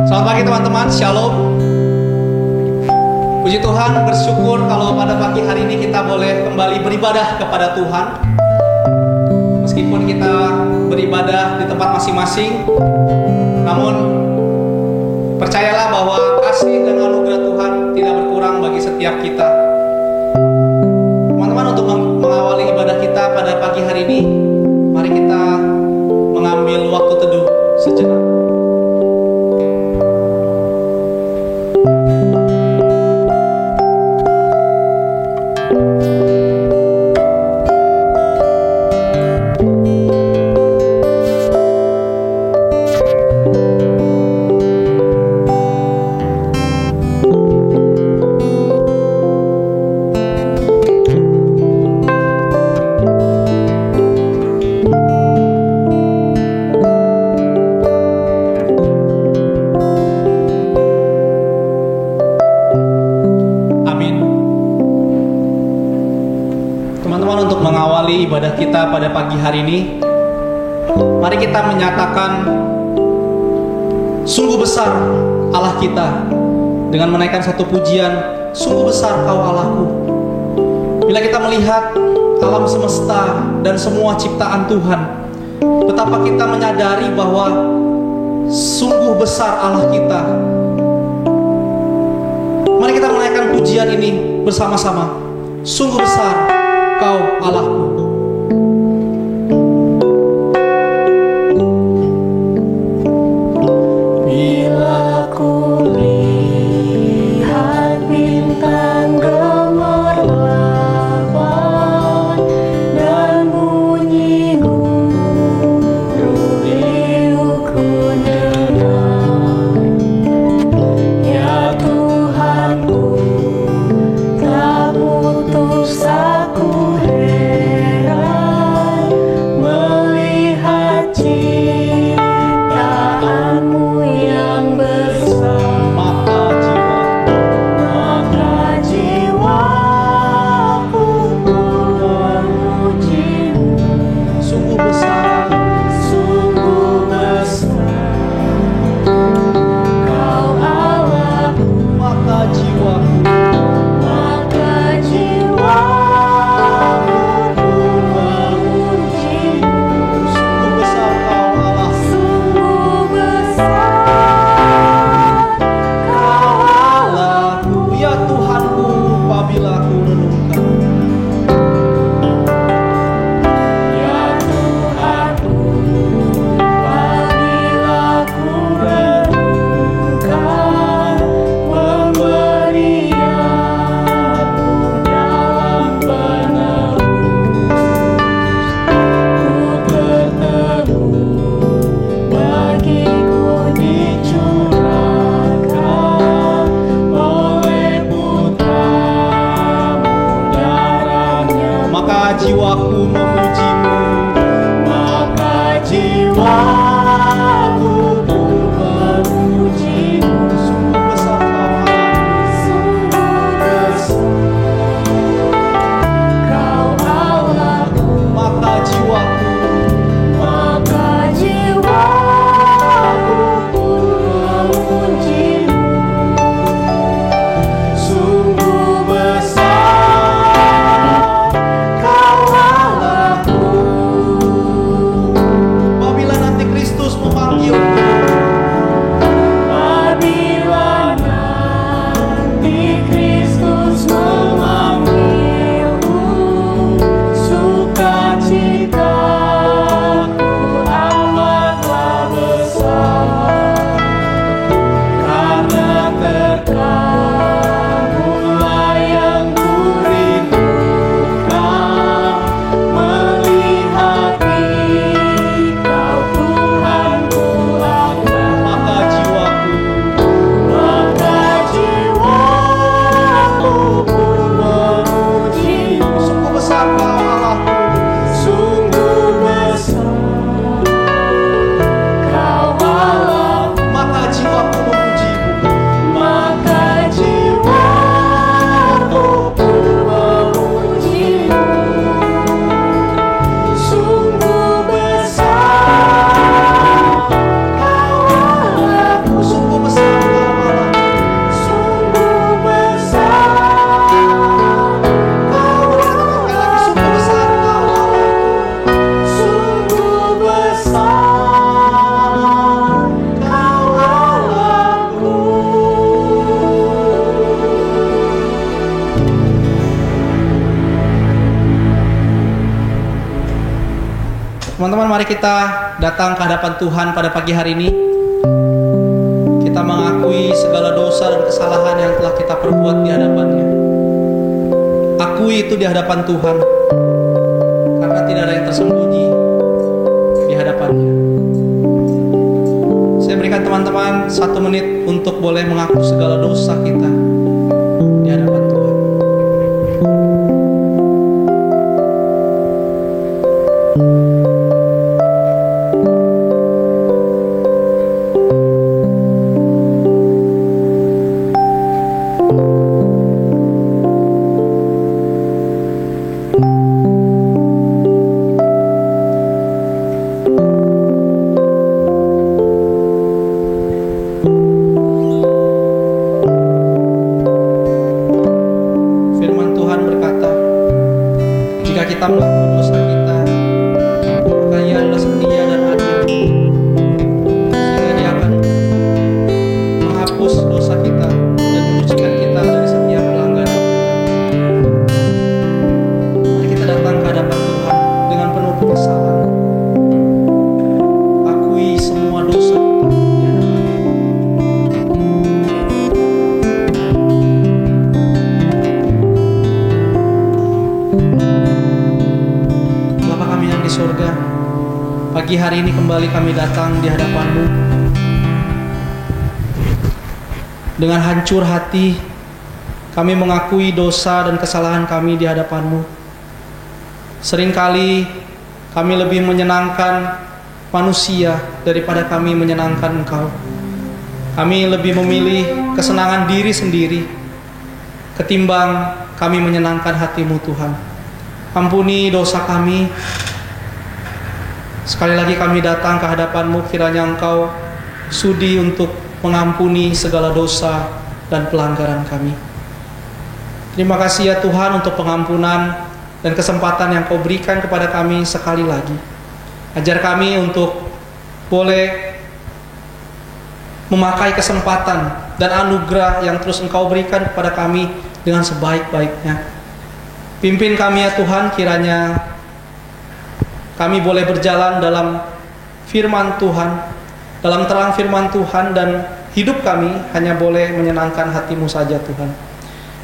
Selamat pagi teman-teman, Shalom. Puji Tuhan, bersyukur kalau pada pagi hari ini kita boleh kembali beribadah kepada Tuhan. Meskipun kita beribadah di tempat masing-masing, namun percayalah bahwa kasih dan anugerah Tuhan tidak berkurang bagi setiap kita. Teman-teman, untuk mengawali ibadah kita pada pagi hari ini, mari kita mengambil waktu teduh sejenak. Ibadah kita pada pagi hari ini, mari kita menyatakan sungguh besar Allah kita dengan menaikkan satu pujian, sungguh besar Kau Allahku. Bila kita melihat alam semesta dan semua ciptaan Tuhan, betapa kita menyadari bahwa sungguh besar Allah kita. Mari kita menaikkan pujian ini bersama-sama. Sungguh besar Kau Allahku. Teman-teman, mari kita datang ke hadapan Tuhan pada pagi hari ini. Kita mengakui segala dosa dan kesalahan yang telah kita perbuat di hadapan-Nya. Akui itu di hadapan Tuhan, karena tidak ada yang tersembunyi di hadapan-Nya. Saya berikan teman-teman 1 menit untuk boleh mengaku segala dosa kita di hadapan Tuhan. Kita mengaku dosa kita, maka Ia adalah setia dan adil, sehingga Dia akan menghapus dosa kita dan menyucikan kita dari setiap pelanggaran kita. Mari kita datang ke hadapan Tuhan dengan penuh penyesalan. Akui semua dosa kita di hadapan-Nya. Di surga, pagi hari ini kembali kami datang di hadapan-Mu dengan hancur hati. Kami mengakui dosa dan kesalahan kami di hadapan-Mu. Seringkali kami lebih menyenangkan manusia daripada kami menyenangkan Engkau. Kami lebih memilih kesenangan diri sendiri ketimbang kami menyenangkan hati-Mu, Tuhan. Ampuni dosa kami. Sekali lagi kami datang ke hadapan-Mu, kiranya Engkau sudi untuk mengampuni segala dosa dan pelanggaran kami. Terima kasih ya Tuhan untuk pengampunan dan kesempatan yang Kau berikan kepada kami sekali lagi. Ajar kami untuk boleh memakai kesempatan dan anugerah yang terus Engkau berikan kepada kami dengan sebaik-baiknya. Pimpin kami ya Tuhan, kiranya kami boleh berjalan dalam firman Tuhan, dalam terang firman Tuhan, dan hidup kami hanya boleh menyenangkan hati-Mu saja Tuhan.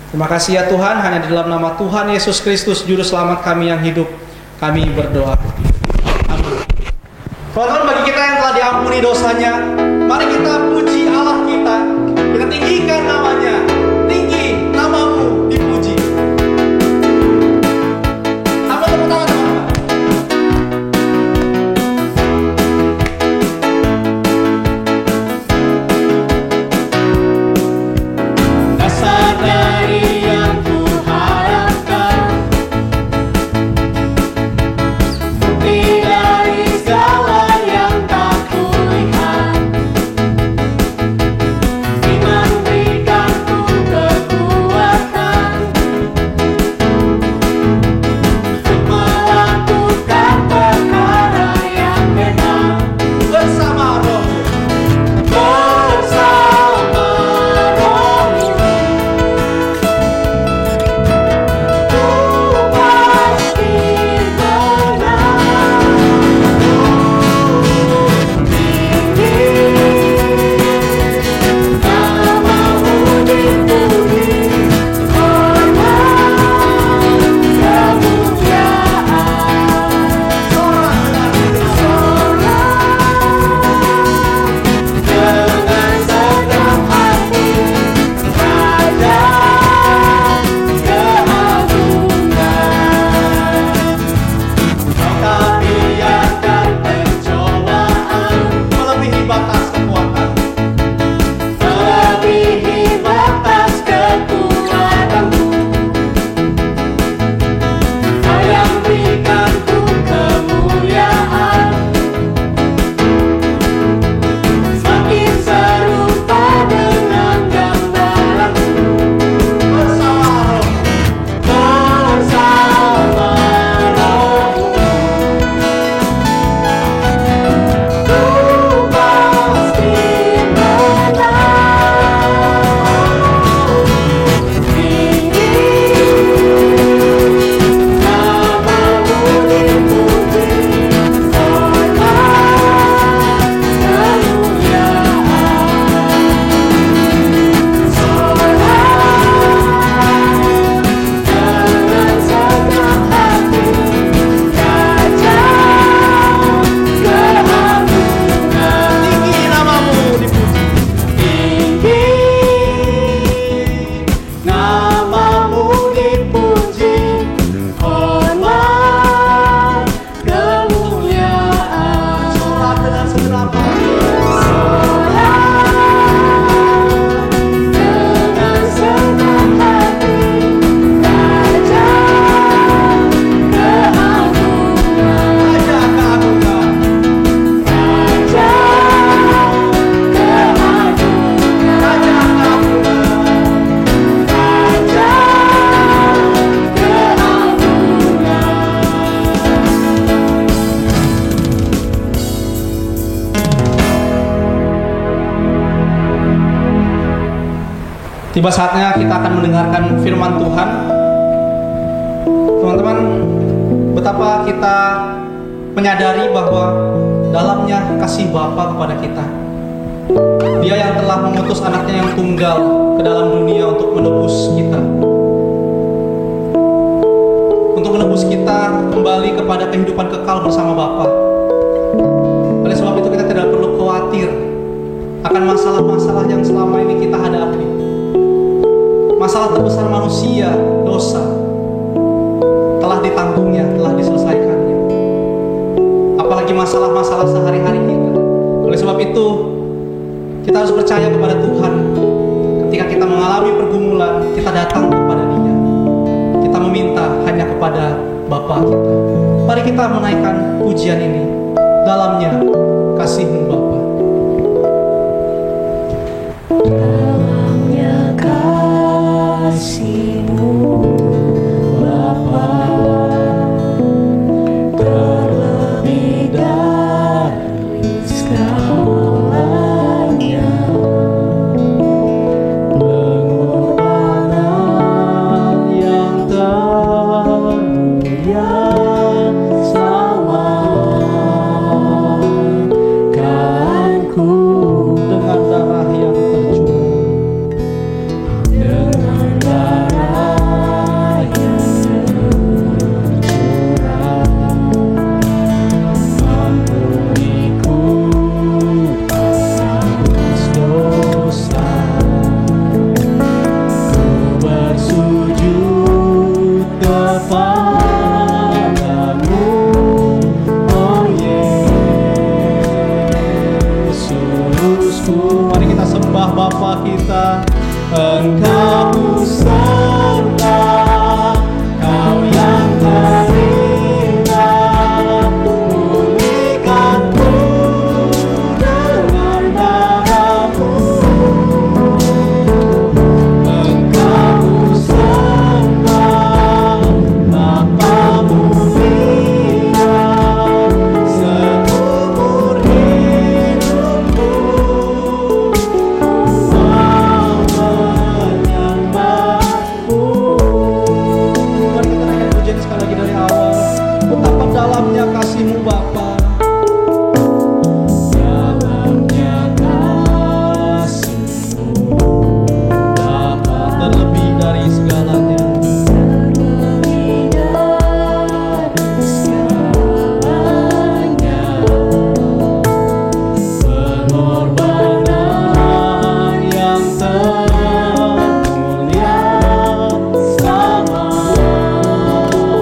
Terima kasih ya Tuhan, hanya di dalam nama Tuhan Yesus Kristus, Juru Selamat kami yang hidup, kami berdoa. Amin. Teman-teman, bagi kita yang telah diampuni dosanya, mari kita puji Allah kita. Kita tinggikan namanya. Tinggi nama-Mu dipuji. Sampai tepuk tangan teman-teman. Berikanku Tiba saatnya kita akan mendengarkan firman Tuhan. Teman-teman, betapa kita menyadari bahwa dalamnya kasih Bapa kepada kita. Dia yang telah mengutus anaknya yang tunggal ke dalam dunia untuk menebus kita, untuk menebus kita kembali kepada kehidupan kekal bersama Bapa. Oleh sebab itu kita tidak perlu khawatir akan masalah-masalah yang selama ini kita hadapi. Masalah terbesar manusia, dosa, telah ditanggungnya, telah diselesaikannya. Apalagi masalah-masalah sehari-hari kita. Oleh sebab itu kita harus percaya kepada Tuhan. Ketika kita mengalami pergumulan, kita datang kepada Dia. Kita meminta hanya kepada Bapa kita. Mari kita menaikkan pujian ini. Dalamnya kasih-Mu Bapa. Dalamnya kasih-Mu Bapa, terlebih dari segalanya. Pengorbanan yang termulia selamatkanku Dengan darah yang tercurah, dengan darah yang tercurah. Ampuniku atas dosa, ku bersujud kepadamu, oh Yesusku. mari kita sembah Bapa kita. Engkau senang, Kau yang terindah, pulihkanku dengan darah-Mu. Engkau senang, Bapa mulia, seumur hidupku. Mari kita naikkan pujian sekali lagi dari awal. Betapa dalamnya kasih-Mu Bapa. Dalamnya kasih-Mu Bapa, Terlebih dari segalanya. terlebih dari segalanya. Pengorbanan yang termulia selamatkanku,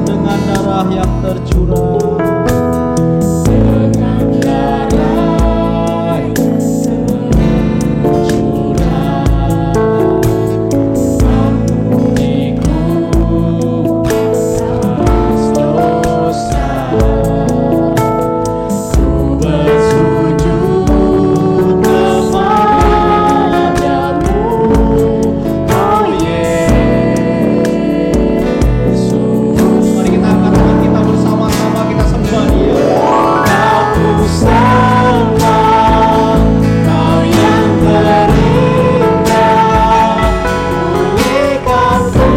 Dengan darah yang tercurah, dengan darah yang tercurah. Ampuniku atas dosa, ku bersujud kepadamu, oh Yesus. mari kita angkat tangan kita bersama-sama, kita sembah Dia. Kau senang, Kau yang terindah, pulihkanku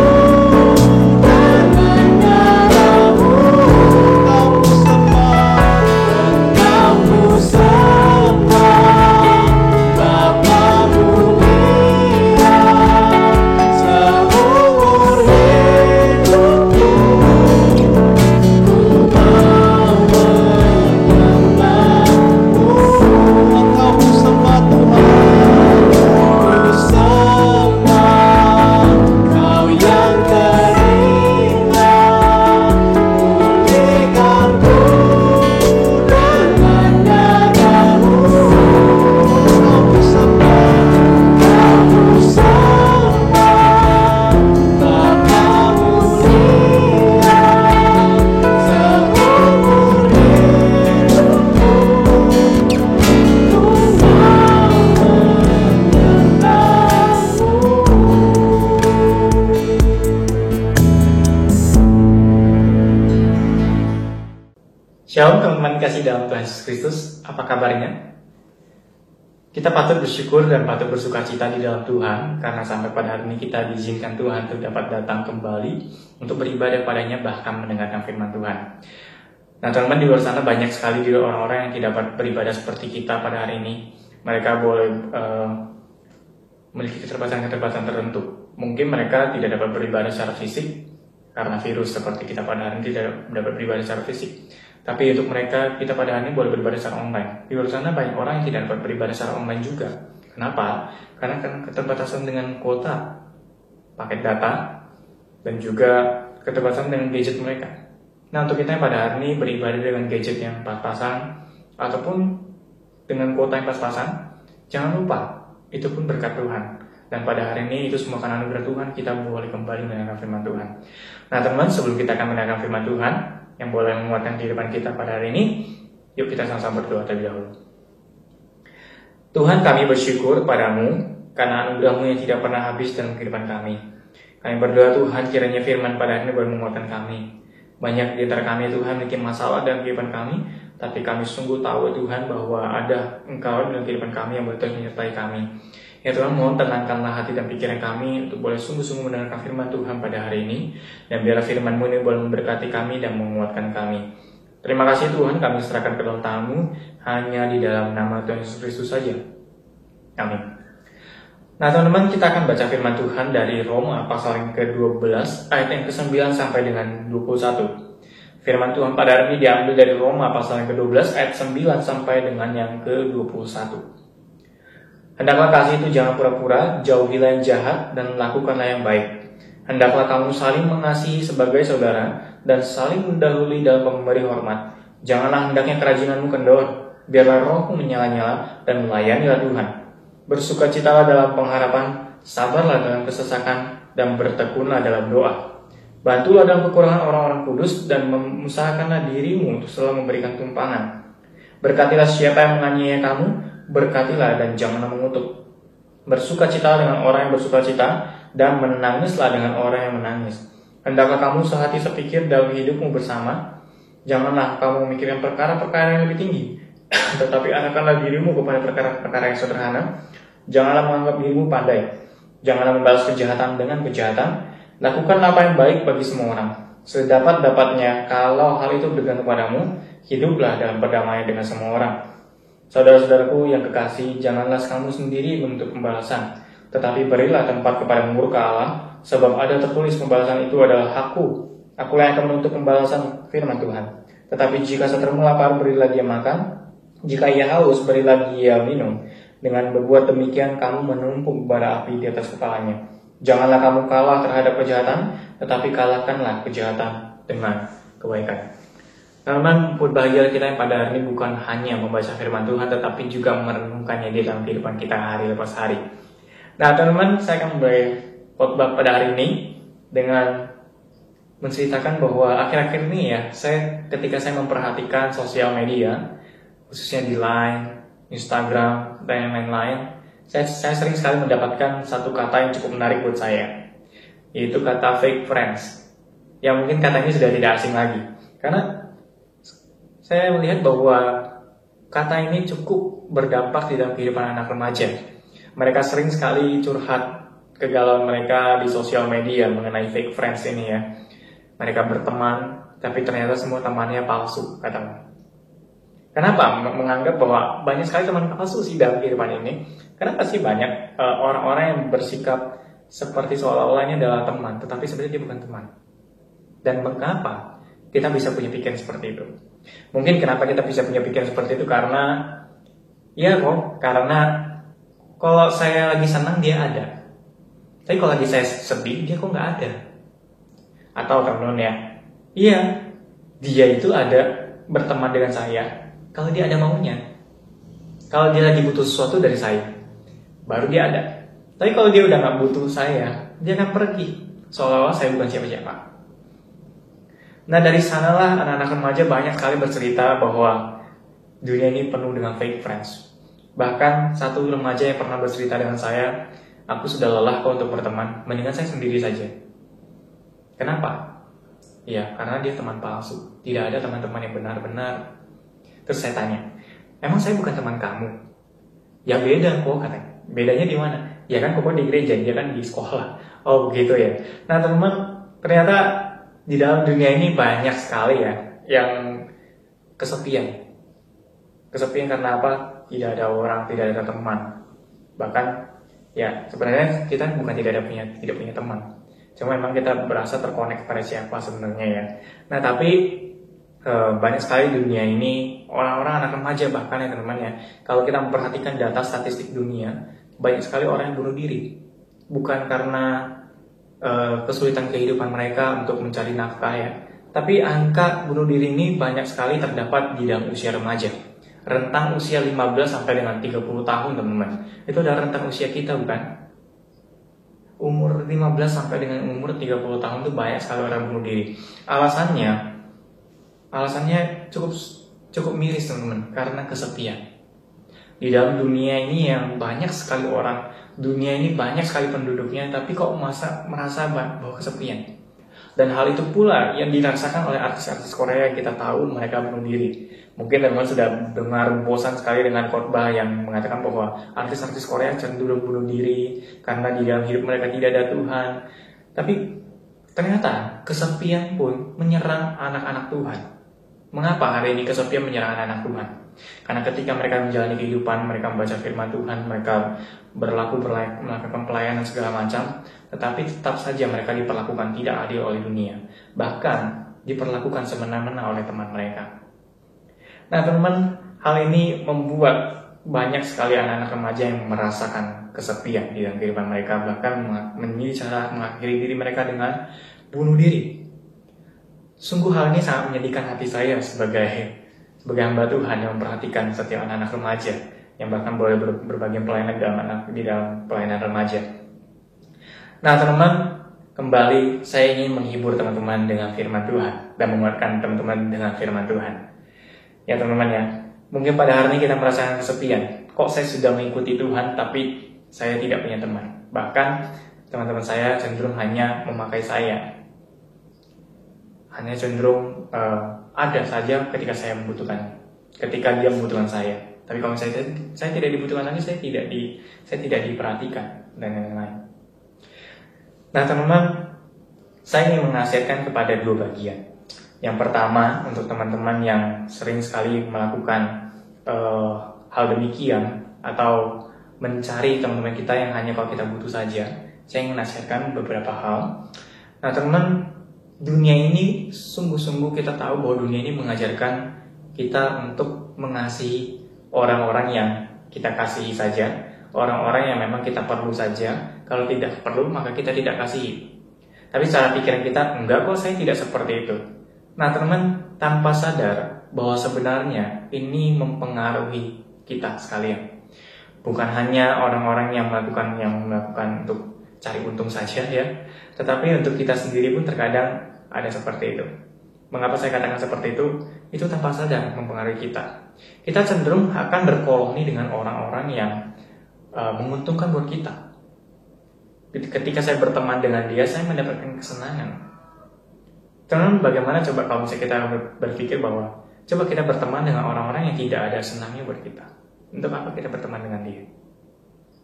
dengan darah-Mu. Kau ku sembah, Engkau ku sembah, Bapa mulia, seumur hidupku. Ku mau menyembah-Mu. Engkau ku sembah Tuhan. Ku sembah, Kau yang terindah, pulihkanku dengan darah-Mu. Engkau ku sembah, Kau ku sembah, Bapa mulia, seumur hidupku. Ku mau Shalom teman-teman kasih dalam Tuhan Yesus Kristus, apa kabarnya? Kita patut bersyukur dan patut bersukacita di dalam Tuhan karena sampai pada hari ini kita diizinkan Tuhan untuk dapat datang kembali untuk beribadah padanya bahkan mendengarkan firman Tuhan. Nah teman-teman, di luar sana banyak sekali juga orang-orang yang tidak dapat beribadah seperti kita pada hari ini. Mereka boleh memiliki keterbatasan-keterbatasan tertentu. Mungkin mereka tidak dapat beribadah secara fisik karena virus seperti kita pada hari ini tidak dapat beribadah secara fisik. Tapi untuk mereka, kita pada hari ini boleh beribadah secara online. Di luar sana banyak orang yang tidak dapat beribadah secara online juga. Kenapa? Karena kan keterbatasan dengan kuota, paket data, dan juga keterbatasan dengan gadget mereka. Nah untuk kita yang pada hari ini beribadah dengan gadget yang pas-pasan, ataupun dengan kuota yang pas-pasan, jangan lupa, itu pun berkat Tuhan. Dan pada hari ini itu semua karena anugerah Tuhan, kita boleh kembali mendengarkan firman Tuhan. Nah teman, sebelum kita akan mendengarkan firman Tuhan, yang boleh menguatkan kehidupan kita pada hari ini, yuk kita sama-sama berdoa terlebih dahulu. Tuhan, kami bersyukur padamu karena anugerah-Mu yang tidak pernah habis dalam kehidupan kami. Kami berdoa Tuhan, kiranya firman pada hari ini boleh menguatkan kami. Banyak di antara kami Tuhan memiliki masalah dalam kehidupan kami, tapi kami sungguh tahu Tuhan bahwa ada Engkau dalam kehidupan kami yang boleh terus menyertai kami. Ya Tuhan, mohon tenangkanlah hati dan pikiran kami untuk boleh sungguh-sungguh mendengarkan firman Tuhan pada hari ini. Dan biarlah firman-Mu ini boleh memberkati kami dan menguatkan kami. Terima kasih Tuhan, kami serahkan ke dalam tangan-Mu hanya di dalam nama Tuhan Yesus Kristus saja. Amin. Nah teman-teman, kita akan baca firman Tuhan dari Roma pasal yang ke-12 ayat yang ke-9 sampai dengan 21. Firman Tuhan pada hari ini diambil dari Roma pasal yang ke-12 ayat 9 sampai dengan yang ke-21. Hendaklah kasih itu jangan pura-pura, jauhilah yang jahat dan lakukanlah yang baik. Hendaklah kamu saling mengasihi sebagai saudara dan saling mendahului dalam memberi hormat. Janganlah hendaknya kerajinanmu kendor, biarlah rohmu menyala-nyala dan melayanilah Tuhan. Bersukacitalah dalam pengharapan, sabarlah dalam kesesakan, dan bertekunlah dalam doa. Bantulah dalam kekurangan orang-orang kudus dan mengusahakanlah dirimu untuk selalu memberikan tumpangan. Berkatilah siapa yang menganiaya kamu, berkatilah dan janganlah mengutuk. Bersukacitalah dengan orang yang bersukacita dan menangislah dengan orang yang menangis. Hendaklah kamu sehati sepikir dalam hidupmu bersama. Janganlah kamu memikirkan perkara-perkara yang lebih tinggi, tetapi arahkanlah dirimu kepada perkara-perkara yang sederhana. Janganlah menganggap dirimu pandai. Janganlah membalas kejahatan dengan kejahatan. Lakukanlah apa yang baik bagi semua orang. Sedapat-dapatnya, kalau hal itu bergantung padamu, hiduplah dalam perdamaian dengan semua orang. Saudara-saudaraku yang kekasih, janganlah kamu sendiri menuntut pembalasan, tetapi berilah tempat kepada murka Allah, sebab ada tertulis pembalasan itu adalah hakku. Akulah yang akan menuntut pembalasan, firman Tuhan. Tetapi jika saudaramu lapar, berilah dia makan. Jika ia haus, berilah dia minum. Dengan berbuat demikian, kamu menumpuk bara api di atas kepalanya. Janganlah kamu kalah terhadap kejahatan, tetapi kalahkanlah kejahatan dengan kebaikan. Teman-teman, berbahagia kita yang pada hari ini bukan hanya membaca firman Tuhan, tetapi juga merenungkannya di dalam kehidupan kita hari lepas hari. Nah, teman-teman, saya akan mulai khotbah pada hari ini dengan menceritakan bahwa akhir-akhir ini ya, ketika saya memperhatikan sosial media, khususnya di Line, Instagram, dan yang lain-lain, saya sering sekali mendapatkan satu kata yang cukup menarik buat saya, yaitu kata fake friends. Yang mungkin katanya sudah tidak asing lagi, karena saya melihat bahwa kata ini cukup berdampak di dalam kehidupan anak remaja. Mereka sering sekali curhat kegalauan mereka di sosial media mengenai fake friends ini ya. Mereka berteman, tapi ternyata semua temannya palsu, katanya. Kenapa? Menganggap bahwa banyak sekali teman palsu sih dalam kehidupan ini. Kenapa sih banyak orang-orang yang bersikap seperti seolah-olah ini adalah teman, tetapi sebenarnya dia bukan teman? Dan mengapa kita bisa punya pikiran seperti itu? Mungkin kenapa kita bisa punya pikiran seperti itu karena kalau saya lagi senang dia ada, tapi kalau lagi saya sedih dia kok nggak ada. Atau teman-teman ya, dia itu ada berteman dengan saya kalau dia ada maunya. Kalau dia lagi butuh sesuatu dari saya, baru dia ada. Tapi kalau dia udah nggak butuh saya, dia akan pergi seolah-olah saya bukan siapa-siapa. Nah dari sanalah anak-anak remaja banyak sekali bercerita bahwa dunia ini penuh dengan fake friends. Bahkan satu remaja yang pernah bercerita dengan saya, aku sudah lelah kok untuk berteman, mendingan saya sendiri saja. Kenapa? Ya karena dia teman palsu, tidak ada teman-teman yang benar-benar. Terus saya tanya, emang saya bukan teman kamu? Ya beda kok katanya. Bedanya di mana? Ya kan kok di gereja, dia kan di sekolah. Oh begitu ya. Nah teman-teman, ternyata di dalam dunia ini banyak sekali ya yang kesepian. Kesepian karena apa? Tidak ada orang, tidak ada teman. Bahkan ya sebenarnya kita bukan tidak punya teman. Cuma memang kita berasa terkonek pada siapa sebenarnya ya. Nah tapi banyak sekali dunia ini orang-orang anak remaja bahkan ya teman-teman ya. Kalau kita memperhatikan data statistik dunia, banyak sekali orang yang bunuh diri. Bukan karena kesulitan kehidupan mereka untuk mencari nafkah ya. Tapi angka bunuh diri ini banyak sekali terdapat di dalam usia remaja. Rentang usia 15 sampai dengan 30 tahun teman-teman. Itu adalah rentang usia kita bukan? Umur 15 sampai dengan umur 30 tahun itu banyak sekali orang bunuh diri. Alasannya cukup miris teman-teman, karena kesepian. Di dalam dunia ini yang banyak sekali orang, dunia ini banyak sekali penduduknya, tapi kok merasa bahwa kesepian. Dan hal itu pula yang dirasakan oleh artis-artis Korea yang kita tahu mereka bunuh diri. Mungkin teman-teman sudah dengar bosan sekali dengan khotbah yang mengatakan bahwa artis-artis Korea cenderung bunuh diri karena di dalam hidup mereka tidak ada Tuhan. Tapi ternyata kesepian pun menyerang anak-anak Tuhan. Mengapa hari ini kesepian menyerang anak-anak Tuhan? Karena ketika mereka menjalani kehidupan, mereka membaca firman Tuhan, mereka melakukan pelayanan segala macam, tetapi tetap saja mereka diperlakukan tidak adil oleh dunia. Bahkan diperlakukan semena-mena oleh teman mereka. Nah teman-teman, hal ini membuat banyak sekali anak-anak remaja yang merasakan kesepian di dalam kehidupan mereka, bahkan memilih cara mengakhiri diri mereka dengan bunuh diri. Sungguh hal ini sangat menyedihkan hati saya sebagai hamba Tuhan yang memperhatikan setiap anak-anak remaja yang bahkan boleh berbagi pelayanan di dalam pelayanan remaja. Nah teman-teman, kembali saya ingin menghibur teman-teman dengan firman Tuhan dan menguatkan teman-teman dengan firman Tuhan. Ya teman-teman ya, mungkin pada hari ini kita merasakan kesepian. Kok saya sudah mengikuti Tuhan tapi saya tidak punya teman. Bahkan teman-teman saya cenderung hanya memakai saya. Hanya cenderung ada saja ketika saya membutuhkan, ketika dia membutuhkan saya. Tapi kalau saya tidak dibutuhkan lagi, saya tidak diperhatikan dan lain-lain. Nah teman-teman, saya ingin menasihatkan kepada dua bagian. Yang pertama, untuk teman-teman yang sering sekali melakukan hal demikian atau mencari teman-teman kita yang hanya kalau kita butuh saja, saya ingin menasihatkan beberapa hal. Nah teman, dunia ini sungguh-sungguh kita tahu bahwa dunia ini mengajarkan kita untuk mengasihi orang-orang yang kita kasihi saja, orang-orang yang memang kita perlu saja. Kalau tidak perlu maka kita tidak kasihi. Tapi secara pikiran kita, enggak kok, saya tidak seperti itu. Nah teman, tanpa sadar bahwa sebenarnya ini mempengaruhi kita sekalian. Bukan hanya orang-orang yang melakukan untuk cari untung saja ya, tetapi untuk kita sendiri pun terkadang ada seperti itu. Mengapa saya katakan seperti itu? Itu tanpa sadar mempengaruhi kita. Kita cenderung akan berkoloni dengan orang-orang yang menguntungkan buat kita. Ketika saya berteman dengan dia, saya mendapatkan kesenangan. Teman, bagaimana coba kalau misalnya kita berpikir bahwa coba kita berteman dengan orang-orang yang tidak ada senangnya buat kita. Untuk apa kita berteman dengan dia?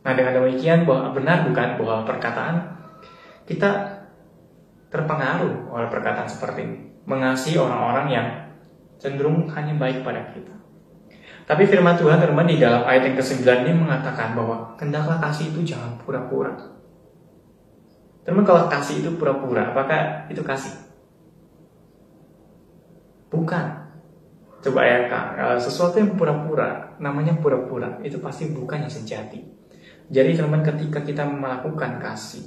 Nah dengan demikian, benar bukan bahwa perkataan kita terpengaruh oleh perkataan seperti ini, mengasihi orang-orang yang cenderung hanya baik pada kita. Tapi firman Tuhan teman di dalam ayat yang ke-9 ini mengatakan bahwa hendaklah kasih itu jangan pura-pura. Teman, kalau kasih itu pura-pura, apakah itu kasih? Bukan. Coba ya Kak, sesuatu yang pura-pura, namanya pura-pura, itu pasti bukan yang sejati. Jadi teman, ketika kita melakukan kasih,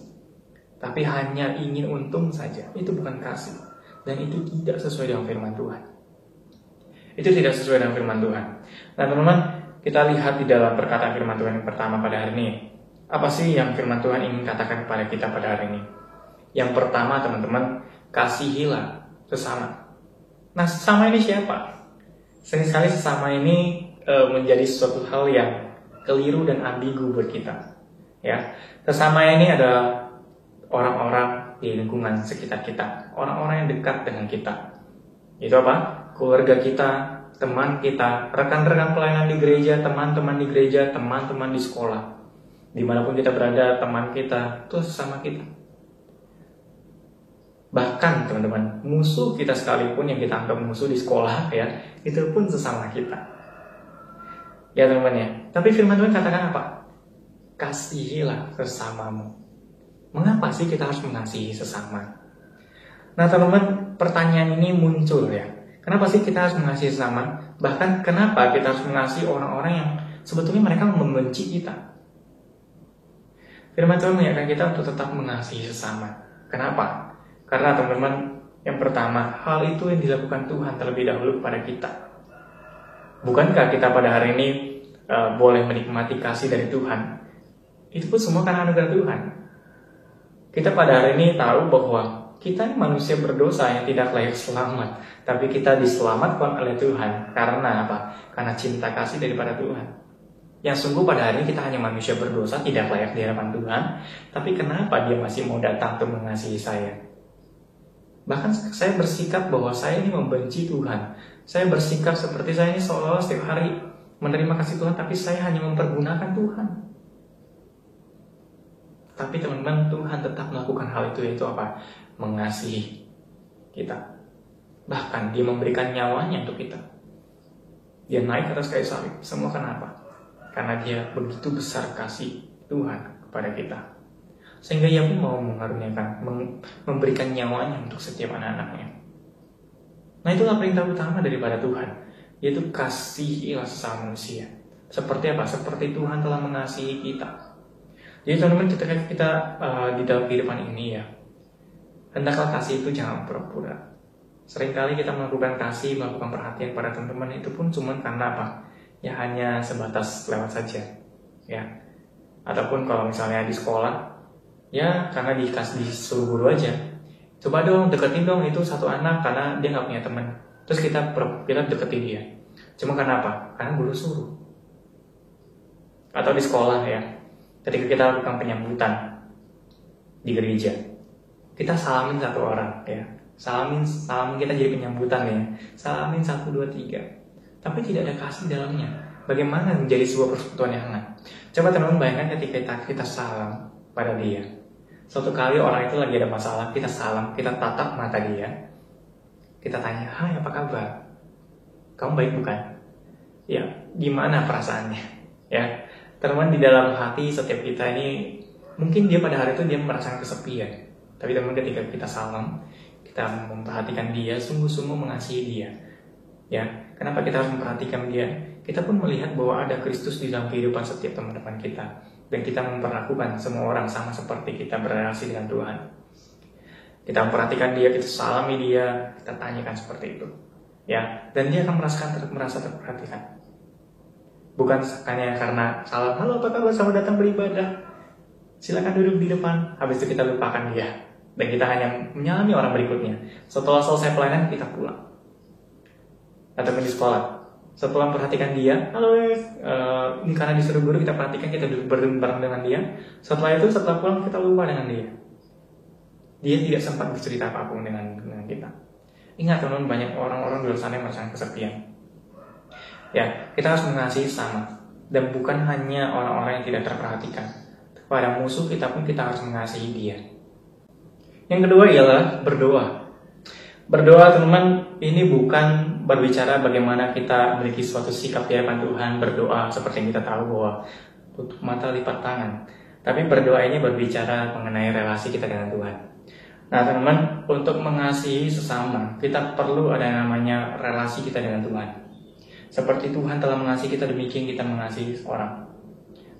tapi hanya ingin untung saja, itu bukan kasih. Dan itu tidak sesuai dengan firman Tuhan. Itu tidak sesuai dengan firman Tuhan. Nah teman-teman, kita lihat di dalam perkataan firman Tuhan yang pertama pada hari ini. Apa sih yang firman Tuhan ingin katakan kepada kita pada hari ini? Yang pertama teman-teman, kasihilah sesama. Nah sesama ini siapa? Sering sekali sesama ini menjadi suatu hal yang keliru dan ambigu buat kita. Ya, sesama ini adalah orang-orang di lingkungan sekitar kita, orang-orang yang dekat dengan kita. Itu apa? Keluarga kita, teman kita, rekan-rekan pelayanan di gereja, teman-teman di gereja, teman-teman di sekolah. Dimanapun kita berada, teman kita itu sesama kita. Bahkan teman-teman, musuh kita sekalipun yang kita anggap musuh di sekolah ya, itu pun sesama kita. Ya teman-teman ya. Tapi firman Tuhan katakan apa? Kasihilah sesamamu. Mengapa sih kita harus mengasihi sesama? Nah teman-teman, pertanyaan ini muncul ya. Kenapa sih kita harus mengasihi sesama? Bahkan kenapa kita harus mengasihi orang-orang yang sebetulnya mereka membenci kita? Firman Tuhan mengingatkan kita untuk tetap mengasihi sesama. Kenapa? Karena teman-teman, yang pertama, hal itu yang dilakukan Tuhan terlebih dahulu kepada kita. Bukankah kita pada hari ini boleh menikmati kasih dari Tuhan? Itu pun semua karena anugerah Tuhan. Kita pada hari ini tahu bahwa kita ini manusia berdosa yang tidak layak selamat, tapi kita diselamatkan oleh Tuhan. Karena apa? Karena cinta kasih daripada Tuhan. Yang sungguh pada hari ini kita hanya manusia berdosa, tidak layak di hadapan Tuhan. Tapi kenapa Dia masih mau datang untuk mengasihi saya? Bahkan saya bersikap bahwa saya ini membenci Tuhan. Saya bersikap seperti saya ini seolah-olah setiap hari menerima kasih Tuhan, tapi saya hanya mempergunakan Tuhan. Tapi teman-teman, Tuhan tetap melakukan hal itu, yaitu apa? Mengasihi kita. Bahkan Dia memberikan nyawanya untuk kita. Dia naik ke atas kayu salib. Semua kenapa? Karena Dia begitu besar kasih Tuhan kepada kita. Sehingga Ia pun mau mengaruniakan, memberikan nyawanya untuk setiap anak-anaknya. Nah itulah perintah utama daripada Tuhan, yaitu kasihilah sesama manusia. Seperti apa? Seperti Tuhan telah mengasihi kita. Jadi teman-teman, ketika kita di dalam kehidupan ini ya, hendaklah kasih itu jangan pura-pura. Seringkali kita melakukan kasih, melakukan perhatian pada teman-teman itu pun cuma karena apa? Ya hanya sebatas lewat saja, ya. Ataupun kalau misalnya di sekolah, ya karena disuruh guru aja. Coba dong deketin dong itu satu anak karena dia nggak punya teman. Terus kita deketin dia. Cuma karena apa? Karena guru suruh. Atau di sekolah ya, ketika kita lakukan penyambutan di gereja, kita salamin satu orang ya. Salamin kita jadi penyambutan ya. Salamin 1, 2, 3. Tapi tidak ada kasih dalamnya. Bagaimana menjadi sebuah persekutuan yang hangat? Coba teman-teman bayangkan ketika kita salam pada dia. Suatu kali orang itu lagi ada masalah, kita salam, kita tatap mata dia. Kita tanya, "Hai, apa kabar? Kamu baik bukan?" Ya, gimana perasaannya? Ya, teman-teman, di dalam hati setiap kita ini, mungkin dia pada hari itu dia merasakan kesepian. Tapi teman-teman, ketika kita salam, kita memperhatikan dia, sungguh-sungguh mengasihi dia. Ya, kenapa kita harus memperhatikan dia? Kita pun melihat bahwa ada Kristus di dalam kehidupan setiap teman-teman kita. Dan kita memperlakukan semua orang sama seperti kita berrelasi dengan Tuhan. Kita memperhatikan dia, kita salami dia, kita tanyakan seperti itu. Ya, dan dia akan merasa terperhatikan. Bukan hanya karena salam, "Halo, apa kabar? Selamat datang beribadah. Silakan duduk di depan." Habis itu kita lupakan dia. Dan kita hanya menyalami orang berikutnya. Setelah selesai pelayanan, kita pulang. Atau di sekolah. Setelah memperhatikan dia, "Halo, ini karena disuruh guru kita perhatikan, kita duduk bareng dengan dia." Setelah itu, setelah pulang kita lupa dengan dia. Dia tidak sempat bercerita apapun dengan kita. Ingat teman-teman, banyak orang-orang di luar sana yang merasakan kesepian. Ya, kita harus mengasihi sama. Dan bukan hanya orang-orang yang tidak terperhatikan. Pada musuh kita pun kita harus mengasihi dia. Yang kedua ialah berdoa. Berdoa teman-teman, ini bukan berbicara bagaimana kita memiliki suatu sikap di hadapan Tuhan, berdoa seperti yang kita tahu bahwa tutup mata lipat tangan. Tapi berdoa ini berbicara mengenai relasi kita dengan Tuhan. Nah teman-teman, untuk mengasihi sesama, kita perlu ada yang namanya relasi kita dengan Tuhan. Seperti Tuhan telah mengasihi kita, demikian kita mengasihi orang.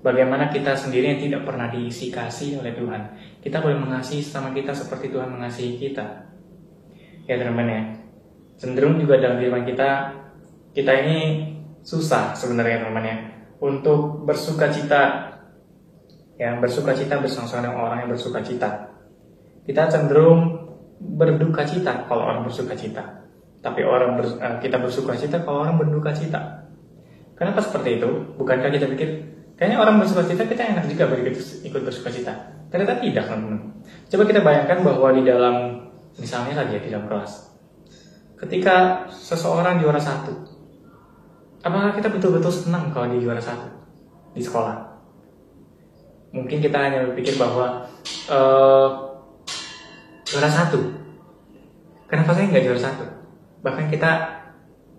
Bagaimana kita sendiri yang tidak pernah diisi kasih oleh Tuhan, kita boleh mengasihi sesama kita seperti Tuhan mengasihi kita. Ya teman-teman ya, cenderung juga dalam kehidupan kita ini susah sebenarnya teman-teman ya, untuk bersuka cita, ya bersuka cita bersama-sama dengan orang yang bersuka cita. Kita cenderung berduka cita kalau orang bersuka cita, tapi kita bersuka cita kalau orang berduka cita. Kenapa seperti itu? Bukankah kita pikir kayaknya orang bersuka cita kita enak juga ikut bersuka cita? Ternyata tidak teman-teman. Coba kita bayangkan bahwa di dalam, misalnya saja di dalam kelas, ketika seseorang juara 1, Apakah kita betul-betul senang kalau dia juara 1 di sekolah? Mungkin kita hanya berpikir bahwa juara 1, kenapa saya nggak juara 1? Bahkan kita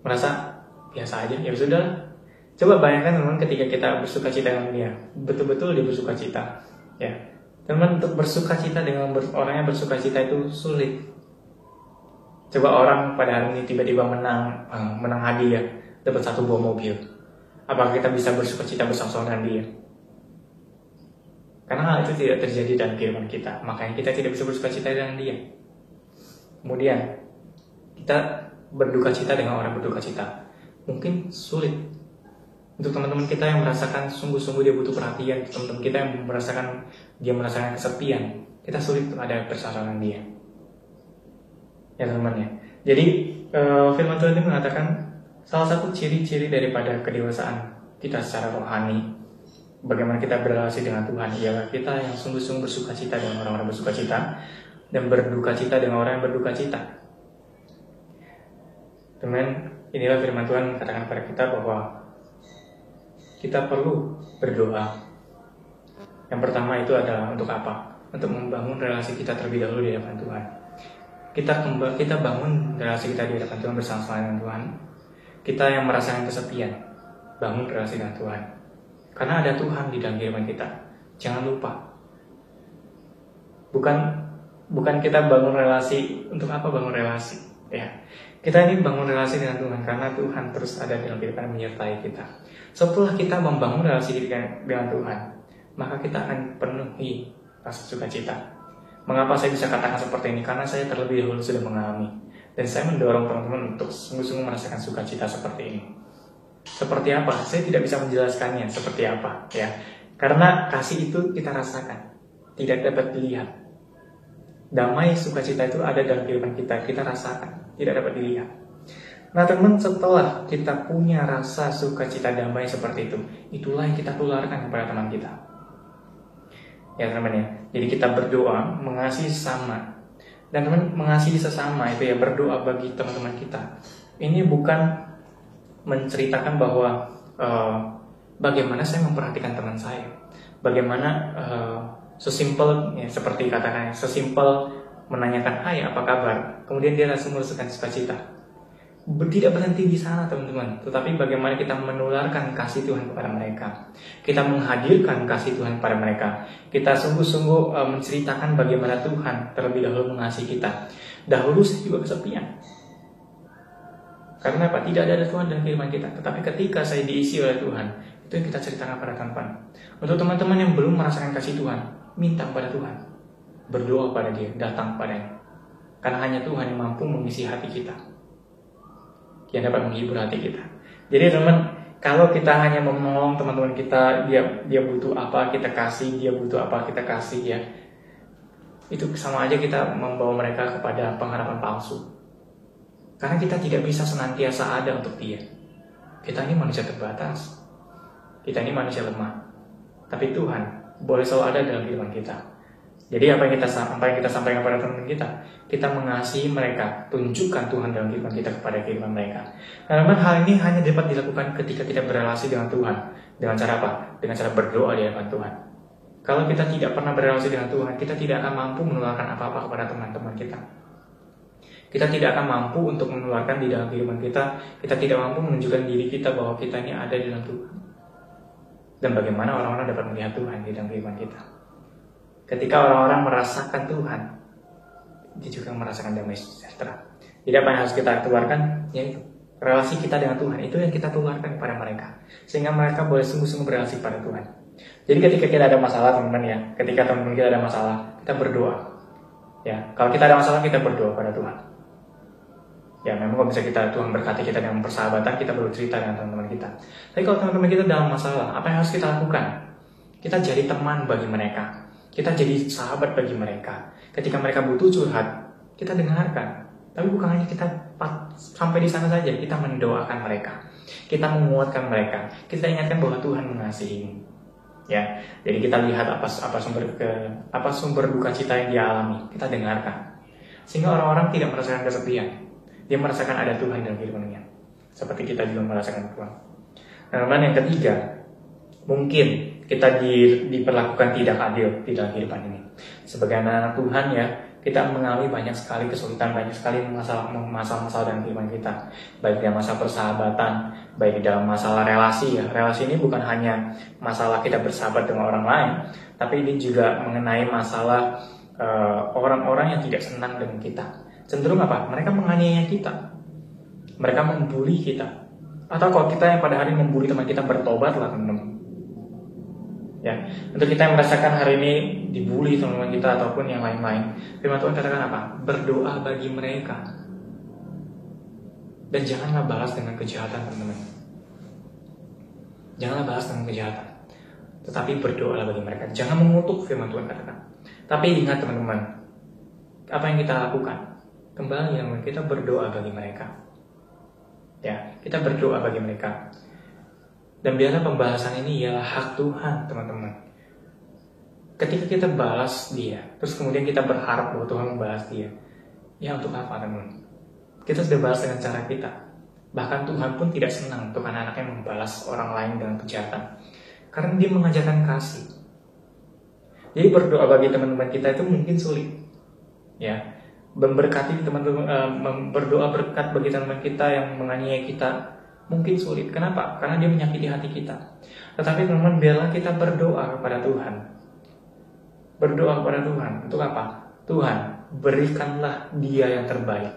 merasa biasa aja, ya sudah. Coba bayangkan teman, ketika kita bersuka cita dengan dia, betul-betul dia bersuka cita, ya. Teman, untuk bersuka cita dengan orang yang bersuka cita itu sulit. Coba orang pada hari ini tiba-tiba menang hadiah, dapat 1 buah mobil. Apakah kita bisa bersuka cita bersama-sama dengan dia? Karena hal itu tidak terjadi dalam kehidupan kita, makanya kita tidak bisa bersuka cita dengan dia. Kemudian kita berduka cita dengan orang berduka cita, mungkin sulit. Untuk teman-teman kita yang merasakan sungguh-sungguh dia butuh perhatian, teman-teman kita yang merasakan kesepian, kita sulit untuk ada bersama dengan dia. Ya teman-teman ya. Jadi firman Tuhan ini mengatakan salah satu ciri-ciri daripada kedewasaan kita secara rohani, bagaimana kita berrelasi dengan Tuhan, ialah kita yang sungguh-sungguh bersuka cita dengan orang-orang bersuka cita dan berduka cita dengan orang yang berduka cita. Teman, inilah firman Tuhan mengatakan kepada kita bahwa kita perlu berdoa. Yang pertama itu adalah untuk apa? Untuk membangun relasi kita terlebih dahulu di hadapan Tuhan. Kita bangun relasi kita di hadapan Tuhan bersama-sama dengan Tuhan. Kita yang merasakan kesepian, bangun relasi dengan Tuhan. Karena ada Tuhan di dalam kehidupan kita. Jangan lupa. Bukan kita bangun relasi untuk apa bangun relasi, ya. Kita ini bangun relasi dengan Tuhan karena Tuhan terus ada dalam kehidupan menyertai kita. Setelah kita membangun relasi dengan Tuhan, maka kita akan penuhi rasa sukacita. Mengapa saya bisa katakan seperti ini? Karena saya terlebih dahulu sudah mengalami. Dan saya mendorong teman-teman untuk sungguh-sungguh merasakan sukacita seperti ini. Seperti apa? Saya tidak bisa menjelaskannya seperti apa, ya. Karena kasih itu kita rasakan, tidak dapat dilihat. Damai sukacita itu ada dalam kehidupan kita rasakan, tidak dapat dilihat. Nah teman, setelah kita punya rasa sukacita damai seperti itu, itulah yang kita tularkan kepada teman kita. Ya teman ya, jadi kita berdoa mengasihi sesama. Dan teman, mengasihi sesama itu ya berdoa bagi teman-teman kita. Ini bukan menceritakan bahwa bagaimana saya memperhatikan teman saya, bagaimana sesimpel ya, seperti katakan sesimpel menanyakan hai apa kabar, kemudian dia langsung merasakan sukacita. Tidak berhenti di sana teman-teman, tetapi bagaimana kita menularkan kasih Tuhan kepada mereka, kita menghadirkan kasih Tuhan kepada mereka, kita sungguh-sungguh menceritakan bagaimana Tuhan terlebih dahulu mengasihi kita. Dahulu saya juga kesepian, karena apa? Tidak ada Tuhan dalam kehidupan kita. Tetapi ketika saya diisi oleh Tuhan, itu yang kita ceritakan pada teman-teman. Untuk teman-teman yang belum merasakan kasih Tuhan, minta kepada Tuhan, berdoa pada Dia, datang kepadanya. Karena hanya Tuhan yang mampu mengisi hati kita, yang dapat menghibur hati kita. Jadi teman, kalau kita hanya menolong teman-teman kita, dia butuh apa kita kasih, dia butuh apa kita kasih ya, itu sama aja kita membawa mereka kepada pengharapan palsu. Karena kita tidak bisa senantiasa ada untuk dia. Kita ini manusia terbatas, kita ini manusia lemah. Tapi Tuhan boleh selalu ada dalam kehidupan kita. Jadi apa yang kita sampaikan kepada teman kita, kita mengasihi mereka, tunjukkan Tuhan dalam kehidupan kita kepada kehidupan mereka. Karena hal ini hanya dapat dilakukan ketika kita berrelasi dengan Tuhan. Dengan cara apa? Dengan cara berdoa di hadapan Tuhan. Kalau kita tidak pernah berrelasi dengan Tuhan, kita tidak akan mampu menularkan apa-apa kepada teman-teman kita. Kita tidak akan mampu untuk menularkan di dalam kehidupan kita. Kita tidak mampu menunjukkan diri kita bahwa kita ini ada di dalam Tuhan. Dan bagaimana orang-orang dapat melihat Tuhan di dalam kehidupan kita. Ketika orang-orang merasakan Tuhan, dia juga merasakan damai sejahtera. Jadi apa yang harus kita tularkan? Yaitu relasi kita dengan Tuhan. Itu yang kita tularkan kepada mereka, sehingga mereka boleh sungguh-sungguh berrelasi pada Tuhan. Jadi ketika kita ada masalah teman-teman ya, ketika teman-teman kita ada masalah, kita berdoa. Ya, kalau kita ada masalah kita berdoa pada Tuhan. Ya, memang kalau bisa Tuhan berkati kita dengan persahabatan, kita perlu cerita dengan teman-teman kita. Tapi kalau teman-teman kita dalam masalah, apa yang harus kita lakukan? Kita jadi teman bagi mereka. Kita jadi sahabat bagi mereka. Ketika mereka butuh curhat, kita dengarkan. Tapi bukan hanya kita sampai di sana saja, kita mendoakan mereka, kita menguatkan mereka, kita ingatkan bahwa Tuhan mengasihi. Ya, jadi kita lihat apa sumber duka cita yang dia alami, kita dengarkan, sehingga orang-orang tidak merasakan kesepian, dia merasakan ada Tuhan dalam kehidupannya, seperti kita juga merasakan Tuhan. Teman-teman, yang ketiga, mungkin kita diperlakukan tidak adil di dalam kehidupan ini. Sebagai anak Tuhan ya, kita mengalami banyak sekali kesulitan, banyak sekali masalah-masalah dalam kehidupan kita. Baik dalam masalah persahabatan, baik di dalam masalah relasi ya. Relasi ini bukan hanya masalah kita bersahabat dengan orang lain, tapi ini juga mengenai masalah orang-orang yang tidak senang dengan kita. Cenderung apa? Mereka menganiaya kita, mereka membuli kita. Atau kalau kita yang pada hari membuli teman kita, bertobatlah teman-teman. Ya, untuk kita yang merasakan hari ini dibully teman-teman kita ataupun yang lain-lain, firman Tuhan katakan apa? Berdoa bagi mereka. Dan janganlah balas dengan kejahatan, teman-teman. Janganlah balas dengan kejahatan, tetapi berdoalah bagi mereka. Jangan mengutuk, firman Tuhan katakan. Tapi ingat teman-teman, apa yang kita lakukan? Kembali teman-teman, kita berdoa bagi mereka. Ya, kita berdoa bagi mereka. Dan biarlah pembahasan ini ialah hak Tuhan, teman-teman. Ketika kita balas dia, terus kemudian kita berharap bahwa Tuhan membalas dia, ya untuk apa, teman-teman? Kita sudah balas dengan cara kita. Bahkan Tuhan pun tidak senang untuk anak-anaknya membalas orang lain dengan kejahatan, karena dia mengajarkan kasih. Jadi berdoa bagi teman-teman kita itu mungkin sulit, ya. Memberkati teman-teman, berdoa berkat bagi teman-teman kita yang menganiaya kita mungkin sulit. Kenapa? Karena dia menyakiti hati kita. Tetapi teman-teman, biarlah kita berdoa kepada Tuhan. Berdoa kepada Tuhan. Untuk apa? Tuhan, berikanlah dia yang terbaik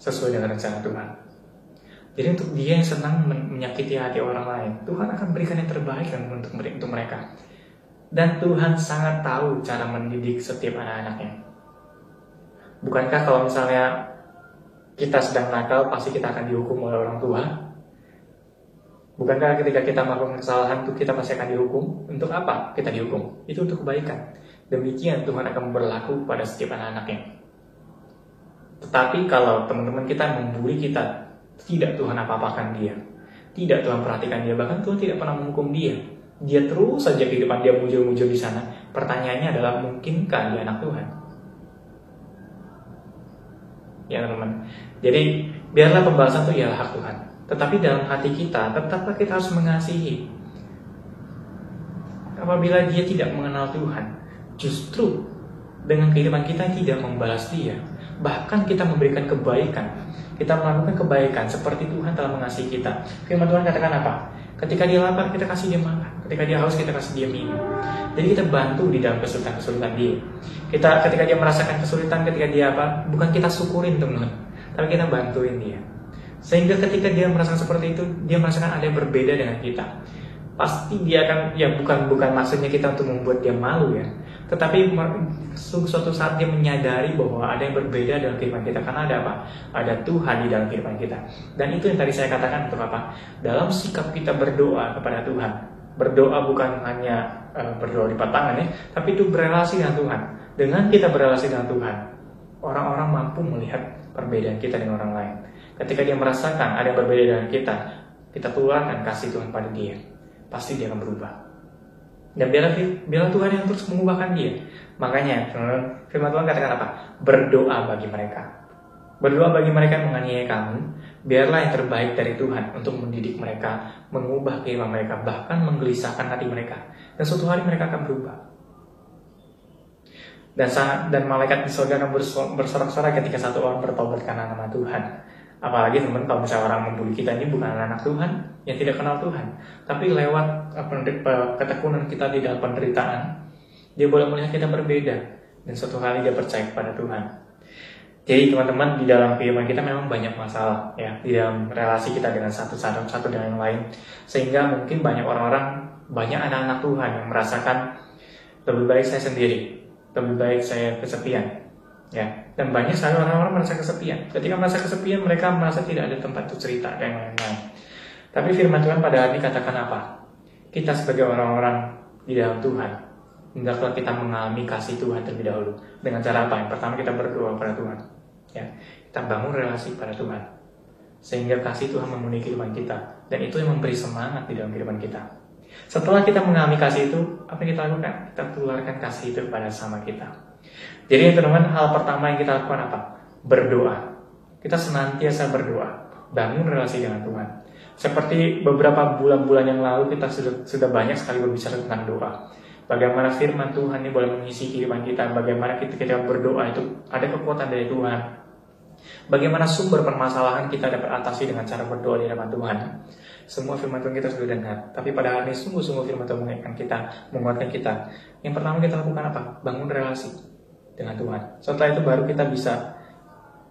sesuai dengan rencana Tuhan. Jadi untuk dia yang senang menyakiti hati orang lain, Tuhan akan berikan yang terbaik untuk mereka. Dan Tuhan sangat tahu cara mendidik setiap anak-anaknya. Bukankah kalau misalnya kita sedang nakal, pasti kita akan dihukum oleh orang tua? Bukankah ketika kita melakukan kesalahan itu kita pasti akan dihukum? Untuk apa kita dihukum? Itu untuk kebaikan. Demikian Tuhan akan berlaku pada setiap anak-anaknya. Tetapi kalau teman-teman kita membuli kita, tidak Tuhan apa-apakan dia, tidak Tuhan perhatikan dia, bahkan Tuhan tidak pernah menghukum dia. Dia terus saja kehidupan dia muncul-muncul di sana. Pertanyaannya adalah, mungkinkah dia anak Tuhan? Ya teman-teman. Jadi biarlah pembahasan itu ialah hak Tuhan. Tetapi dalam hati kita, tetaplah kita harus mengasihi. Apabila dia tidak mengenal Tuhan, justru dengan kehidupan kita tidak membalas dia, bahkan kita memberikan kebaikan, kita melakukan kebaikan seperti Tuhan telah mengasihi kita. Firman Tuhan katakan apa? Ketika dia lapar, kita kasih dia makan. Ketika dia haus, kita kasih dia minum. Jadi kita bantu di dalam kesulitan-kesulitan dia. Ketika dia merasakan kesulitan, ketika dia apa? Bukan kita syukurin teman-teman, tapi kita bantuin dia. Sehingga ketika dia merasakan seperti itu, dia merasakan ada yang berbeda dengan kita. Pasti dia akan, ya bukan maksudnya kita untuk membuat dia malu ya, tetapi suatu saat dia menyadari bahwa ada yang berbeda dalam kehidupan kita. Karena ada apa? Ada Tuhan di dalam kehidupan kita. Dan itu yang tadi saya katakan untuk apa? Dalam sikap kita berdoa kepada Tuhan. Berdoa bukan hanya berdoa lipat tangan ya, tapi itu berelasi dengan Tuhan. Dengan kita berelasi dengan Tuhan, orang-orang mampu melihat perbedaan kita dengan orang lain. Ketika dia merasakan ada yang berbeda dengan kita tularkan kasih Tuhan pada dia, pasti dia akan berubah. Dan biarlah Tuhan yang terus mengubahkan dia. Makanya firman Tuhan katakan apa? Berdoa bagi mereka. Berdoa bagi mereka yang menganiaya kamu. Biarlah yang terbaik dari Tuhan untuk mendidik mereka, mengubah kehidupan mereka, bahkan menggelisahkan hati mereka. Dan suatu hari mereka akan berubah. Dan malaikat di surga akan bersorak-sorai ketika satu orang bertobat karena nama Tuhan. Apalagi teman, kalau misalnya orang membuli kita ini bukan anak Tuhan yang tidak kenal Tuhan, tapi lewat ketekunan kita di dalam penderitaan, dia boleh melihat kita berbeda, dan suatu hari dia percaya kepada Tuhan. Jadi teman-teman, di dalam kehidupan kita memang banyak masalah ya, di dalam relasi kita dengan satu dengan yang lain, sehingga mungkin banyak orang-orang, banyak anak-anak Tuhan yang merasakan lebih baik saya sendiri, lebih baik saya kesepian. Ya, dan banyak sekali orang-orang merasa kesepian. Ketika merasa kesepian, mereka merasa tidak ada tempat untuk cerita dan lain-lain. Tapi firman Tuhan pada hari ini katakan apa? Kita sebagai orang-orang di dalam Tuhan, hendaklah kita mengalami kasih Tuhan terlebih dahulu. Dengan cara apa? Yang pertama, kita berdoa pada Tuhan. Ya, kita bangun relasi pada Tuhan, sehingga kasih Tuhan memenuhi kehidupan kita. Dan itu yang memberi semangat di dalam kehidupan kita. Setelah kita mengalami kasih itu, apa yang kita lakukan? Kita tularkan kasih itu kepada sama kita. Jadi teman-teman, hal pertama yang kita lakukan apa? Berdoa. Kita senantiasa berdoa. bangun relasi dengan Tuhan. Seperti beberapa bulan-bulan yang lalu kita sudah banyak sekali berbicara tentang doa. Bagaimana firman Tuhan ini boleh mengisi kehidupan kita, bagaimana kita berdoa itu ada kekuatan dari Tuhan. Bagaimana sumber permasalahan kita dapat atasi dengan cara berdoa di hadapan Tuhan. Semua firman Tuhan kita sudah dengar, tapi pada hari ini sungguh-sungguh firman Tuhan menguatkan kita. Yang pertama kita lakukan apa? Bangun relasi dengan Tuhan. Setelah itu baru kita bisa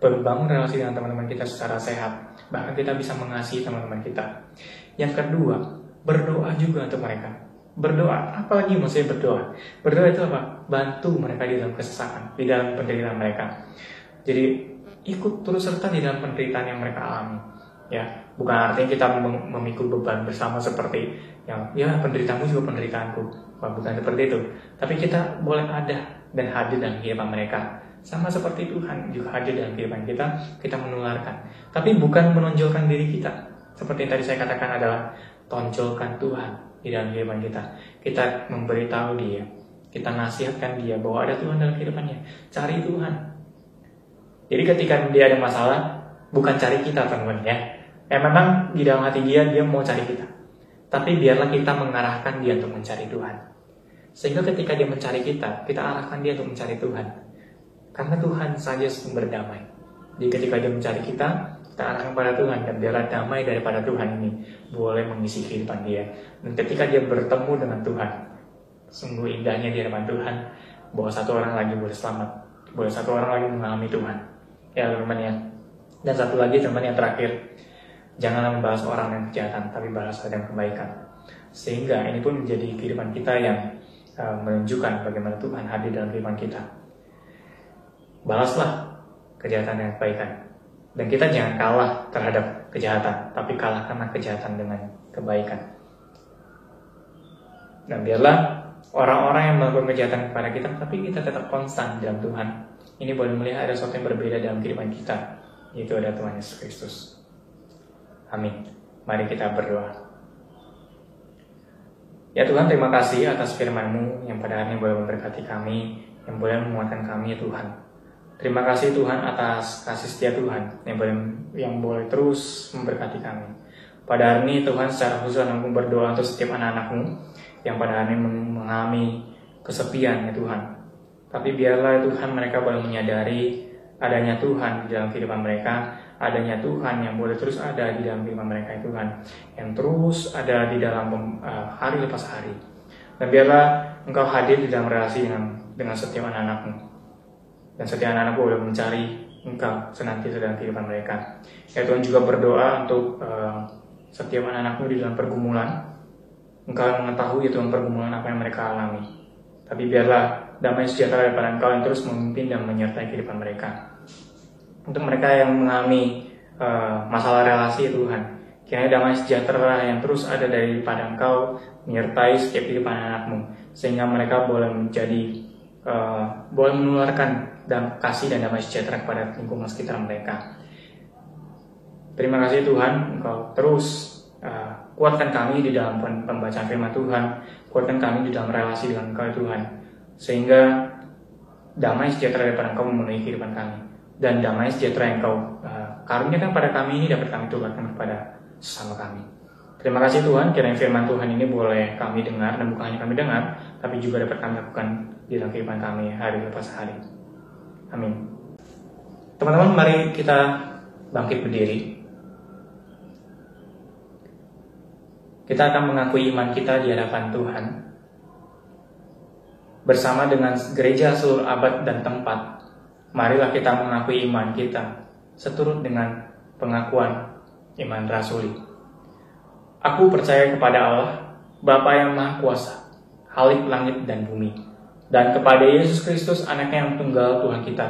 membangun relasi dengan teman-teman kita secara sehat. Bahkan kita bisa mengasihi teman-teman kita. Yang kedua, berdoa juga untuk mereka. Berdoa, apalagi maksudnya berdoa? Berdoa itu apa? Bantu mereka di dalam kesesakan, di dalam penderitaan mereka. Jadi ikut turut serta di dalam penderitaan yang mereka alami. Ya, bukan artinya kita memikul beban bersama seperti yang penderitaanmu juga penderitaanku. Bukan seperti itu. Tapi kita boleh ada dan hadir dalam kehidupan mereka. Sama seperti Tuhan juga hadir dalam kehidupan kita menularkan. Tapi bukan menonjolkan diri kita. Seperti yang tadi saya katakan adalah tonjolkan Tuhan di dalam kehidupan kita. Kita memberitahu dia, kita nasihatkan dia bahwa ada Tuhan dalam kehidupannya. Cari Tuhan. Jadi ketika dia ada masalah, bukan cari kita teman-teman ya. Memang di dalam hati dia mau cari kita. Tapi biarlah kita mengarahkan dia untuk mencari Tuhan. Sehingga ketika dia mencari kita arahkan dia untuk mencari Tuhan. Karena Tuhan saja sumber damai. Jadi ketika dia mencari kita arahkan pada Tuhan. Dan biarlah damai daripada Tuhan ini boleh mengisi kehidupan dia. Dan ketika dia bertemu dengan Tuhan, sungguh indahnya di hadapan Tuhan, bahwa satu orang lagi boleh selamat, boleh satu orang lagi mengalami Tuhan. Ya teman-teman ya. Dan satu lagi teman yang terakhir, janganlah membahas orang yang kejahatan, tapi balaslah dengan kebaikan. Sehingga ini pun menjadi kehidupan kita yang menunjukkan bagaimana Tuhan hadir dalam kehidupan kita. Balaslah kejahatan dengan kebaikan. Dan kita jangan kalah terhadap kejahatan, tapi kalahkanlah kejahatan dengan kebaikan. Dan biarlah orang-orang yang melakukan kejahatan kepada kita, tapi kita tetap konstan dalam Tuhan. Ini boleh melihat ada sesuatu yang berbeda dalam kehidupan kita, yaitu ada Tuhan Yesus Kristus. Amin. Mari kita berdoa. Ya Tuhan, terima kasih atas firman-Mu yang pada hari ini boleh memberkati kami, yang boleh menguatkan kami ya Tuhan. Terima kasih Tuhan atas kasih setia Tuhan yang boleh terus memberkati kami. Pada hari ini Tuhan secara khusus aku berdoa untuk setiap anak-anak-Mu yang pada hari ini mengalami kesepian ya Tuhan. Tapi biarlah Tuhan mereka boleh menyadari adanya Tuhan di dalam kehidupan mereka, adanya Tuhan yang boleh terus ada di dalam kehidupan mereka ya Tuhan, yang terus ada di dalam hari lepas hari. Dan biarlah Engkau hadir di dalam relasi dengan setiap anak-anak-Mu. Dan setiap anak-anak boleh mencari Engkau senantiasa dalam kehidupan mereka. Ya Tuhan juga berdoa untuk setiap anak-anak-Mu di dalam pergumulan. Engkau mengetahui ya Tuhan pergumulan apa yang mereka alami. Tapi biarlah damai sejahtera daripada Engkau yang terus memimpin dan menyertai kehidupan mereka. Untuk mereka yang mengalami masalah relasi ya Tuhan, kiranya damai sejahtera yang terus ada daripada Engkau menyertai setiap kehidupan anak-Mu, sehingga mereka boleh boleh menularkan kasih dan damai sejahtera kepada lingkungan sekitar mereka. Terima kasih Tuhan, Engkau terus kuatkan kami di dalam pembacaan firman Tuhan, kuatkan kami di dalam relasi dengan Engkau Tuhan, sehingga damai sejahtera daripada Engkau memenuhi kehidupan kami, dan damai sejahtera yang Engkau karuniakan pada kami ini dapat kami tularkan kepada sesama kami. Terima kasih Tuhan, kiranya firman Tuhan ini boleh kami dengar, dan bukan hanya kami dengar, tapi juga dapat kami lakukan di dalam kehidupan kami hari lepas hari. Amin. Teman-teman, mari kita bangkit berdiri. Kita akan mengakui iman kita di hadapan Tuhan bersama dengan gereja seluruh abad dan tempat. Marilah kita mengakui iman kita seturut dengan pengakuan iman rasuli. Aku percaya kepada Allah, Bapa yang Maha Kuasa, Khalik langit dan bumi, dan kepada Yesus Kristus, Anaknya yang tunggal Tuhan kita,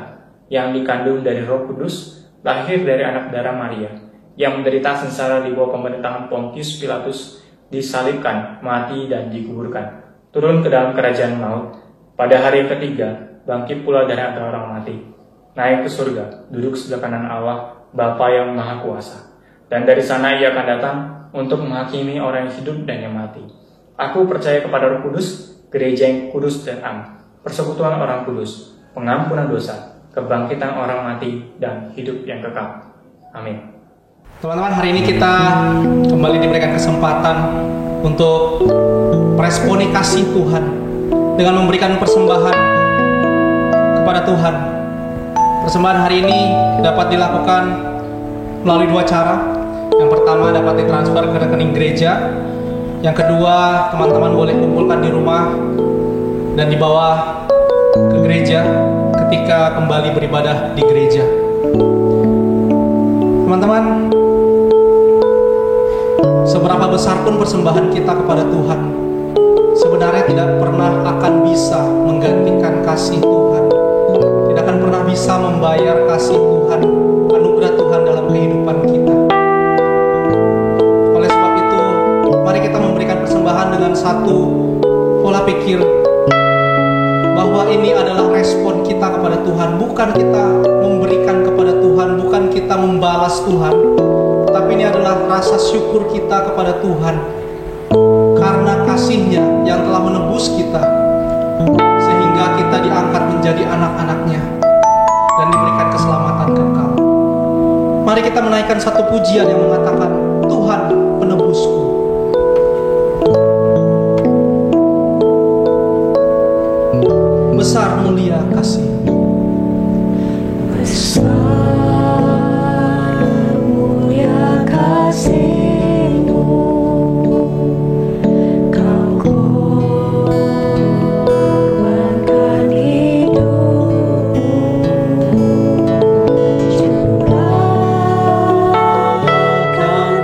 yang dikandung dari Roh Kudus, lahir dari anak darah Maria, yang menderita sengsara di bawah pemerintahan Pontius Pilatus, disalibkan, mati dan dikuburkan, turun ke dalam kerajaan maut, pada hari yang ketiga bangkit pula dari antara orang mati, naik ke surga, duduk sebelah kanan Allah, Bapa yang Maha Kuasa, dan dari sana Ia akan datang untuk menghakimi orang yang hidup dan yang mati. Aku percaya kepada Roh Kudus, gereja yang kudus dan am, persekutuan orang kudus, pengampunan dosa, kebangkitan orang mati, dan hidup yang kekal. Amin. Teman-teman, hari ini kita kembali diberikan kesempatan untuk meresponi kasih Tuhan dengan memberikan persembahan kepada Tuhan. Persembahan hari ini dapat dilakukan melalui dua cara. Yang pertama dapat ditransfer ke rekening gereja. Yang kedua, teman-teman boleh kumpulkan di rumah dan dibawa ke gereja ketika kembali beribadah di gereja. Teman-teman, seberapa besar pun persembahan kita kepada Tuhan, sebenarnya tidak pernah akan bisa menggantikan kasih Tuhan, tidak akan pernah bisa membayar kasih Tuhan, anugerah Tuhan dalam kehidupan kita. Oleh sebab itu, mari kita memberikan persembahan dengan satu pola pikir bahwa ini adalah respon kita kepada Tuhan, bukan kita memberikan kepada Tuhan, bukan kita membalas Tuhan, tapi ini adalah rasa syukur kita kepada Tuhan karena kasih-Nya yang telah menebus kita sehingga kita diangkat menjadi anak-anak-Nya dan diberikan keselamatan kekal. Mari kita menaikkan satu pujian yang mengatakan, Tuhan penebusku. Besar mulia kasih. Besar mulia kasih-Mu, Kau korbankan hidup-Mu, curahkan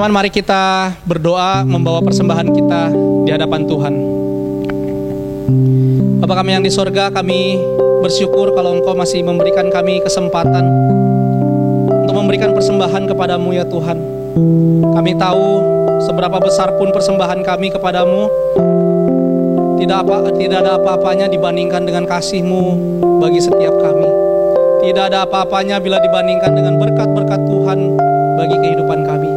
Teman-teman, mari kita berdoa membawa persembahan kita di hadapan Tuhan. Bapa kami yang di sorga, kami bersyukur kalau Engkau masih memberikan kami kesempatan untuk memberikan persembahan kepadamu ya Tuhan. Kami tahu seberapa besar pun persembahan kami kepadamu, tidak ada apa-apanya dibandingkan dengan kasih-Mu bagi setiap kami. Tidak ada apa-apanya bila dibandingkan dengan berkat-berkat Tuhan bagi kehidupan kami.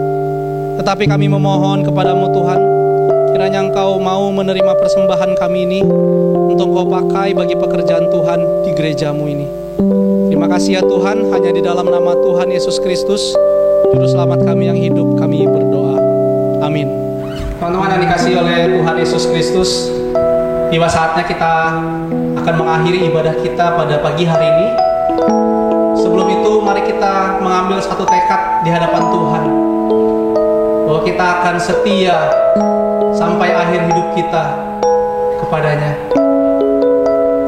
Tetapi kami memohon kepadamu Tuhan, kiranya Engkau mau menerima persembahan kami ini untuk Engkau pakai bagi pekerjaan Tuhan di gerejamu ini. Terima kasih ya Tuhan, hanya di dalam nama Tuhan Yesus Kristus, Juru Selamat kami yang hidup, kami berdoa. Amin. Teman-teman yang dikasihi oleh Tuhan Yesus Kristus, tiba saatnya kita akan mengakhiri ibadah kita pada pagi hari ini. Sebelum itu, mari kita mengambil satu tekad di hadapan Tuhan, bahwa kita akan setia sampai akhir hidup kita kepadanya.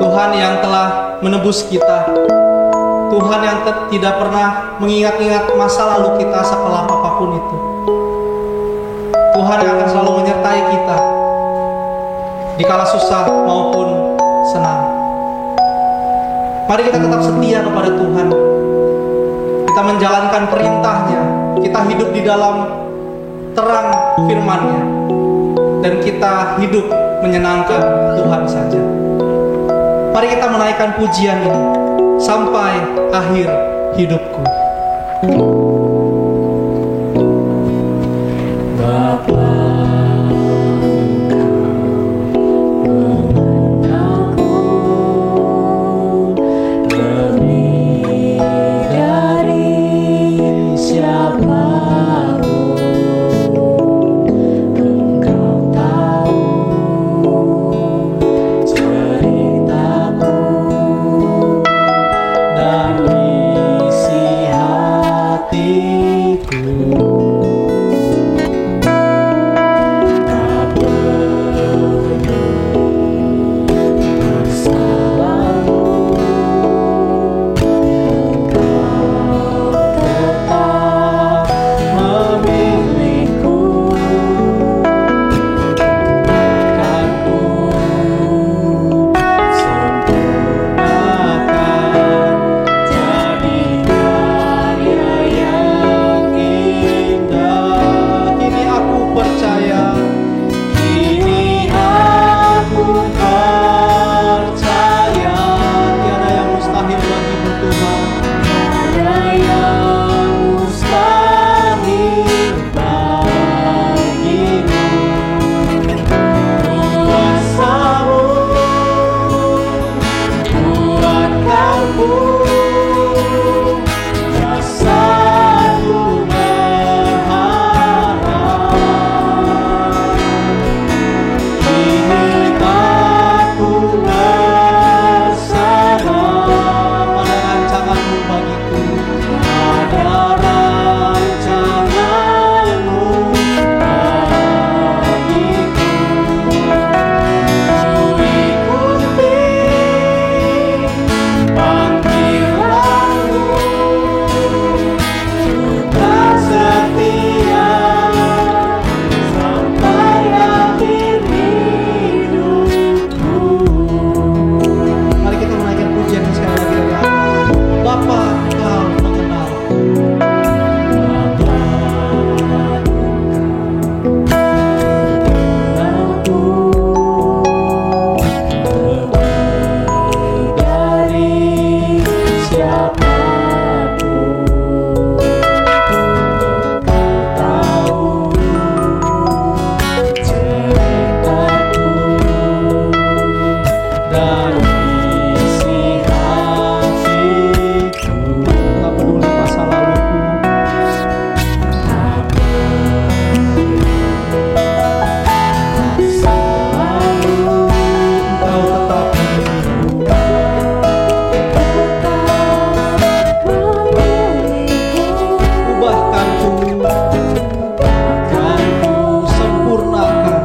Tuhan yang telah menebus kita, Tuhan yang tidak pernah mengingat-ingat masa lalu kita sekelam apapun itu. Tuhan yang akan selalu menyertai kita di kala susah maupun senang. Mari kita tetap setia kepada Tuhan. Kita menjalankan perintah-Nya, kita hidup di dalam terang firman-Nya, dan kita hidup menyenangkan Tuhan saja. Mari kita menaikkan pujian ini sampai akhir hidupku. Bapa, Engkau mengenalku lebih dari siapapun. Engkau tahu ceritaku Dan isi hatiku, tak peduli masa lalu. Engkau tetap memilihku, akan ku sempurnakan jadi karya yang indah. Kini aku percaya, kini aku percaya. tiada yang mustahil bagimu Tuhan. Tiada yang mustahil bagimu. Kuasa-Mu kuatkanku, rasaku berharap. Kini aku berserah Pada rancangan-Mu bagiku, pada rancangan-Mu bagiku. Ku ikuti panggilan-Mu, tetap setia sampai akhir hidupku. mari kita menaikkan pujian ini sekali lagi dari hati. Bapa, Engkau mengenal. Aku lebih dari siapapun. Engkau tahu ceritaku Dan isi hatiku. tak peduli masa laluku, Selalu Engkau tetap memilihku. Ubahkan ku, akan ku sempurnakan.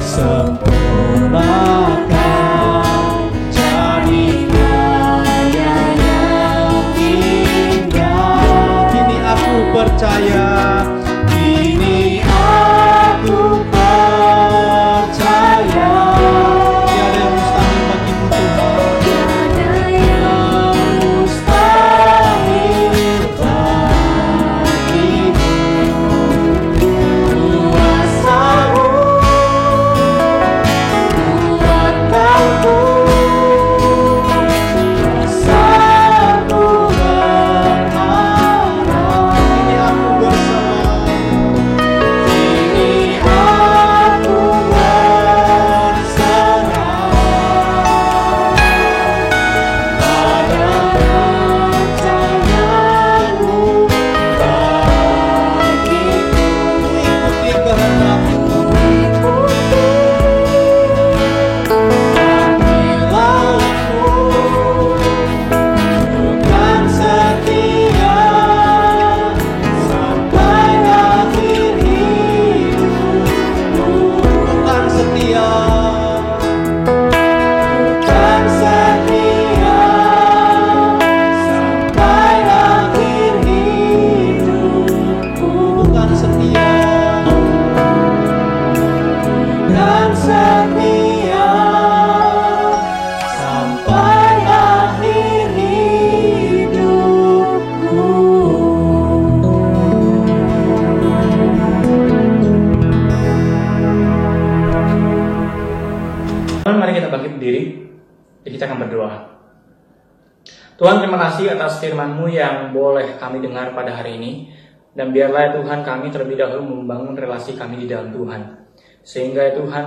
sempurnakan jadi karya yang indah. Kini aku percaya, Kini berdiri, kita akan berdoa. Tuhan, terima kasih atas firman-Mu yang boleh kami dengar pada hari ini. Dan biarlah Tuhan kami terlebih dahulu membangun relasi kami di dalam Tuhan. Sehingga Tuhan,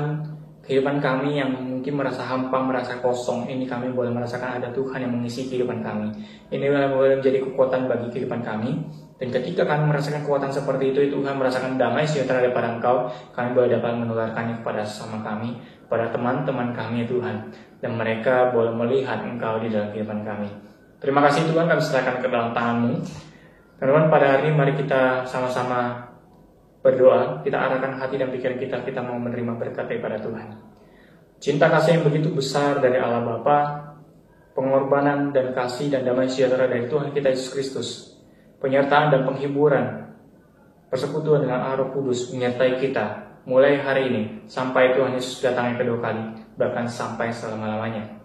kehidupan kami yang mungkin merasa hampa, merasa kosong, ini kami boleh merasakan ada Tuhan yang mengisi kehidupan kami. Ini boleh menjadi kekuatan bagi kehidupan kami. Dan ketika kami merasakan kekuatan seperti itu, Tuhan merasakan damai sejahtera daripada Engkau, kami boleh dapat menularkannya kepada sesama kami, kepada teman-teman kami Tuhan. Dan mereka boleh melihat Engkau di dalam kehidupan kami. Terima kasih Tuhan, kami serahkan ke dalam tangan-Mu. Teman-teman, pada hari ini mari kita sama-sama berdoa, kita arahkan hati dan pikiran kita mau menerima berkat daripada Tuhan. Cinta kasih yang begitu besar dari Allah Bapa, pengorbanan dan kasih dan damai sejahtera dari Tuhan kita Yesus Kristus, penyertaan dan penghiburan, persekutuan dengan Roh Kudus menyertai kita mulai hari ini sampai Tuhan Yesus datang yang kedua kali, bahkan sampai selama-lamanya.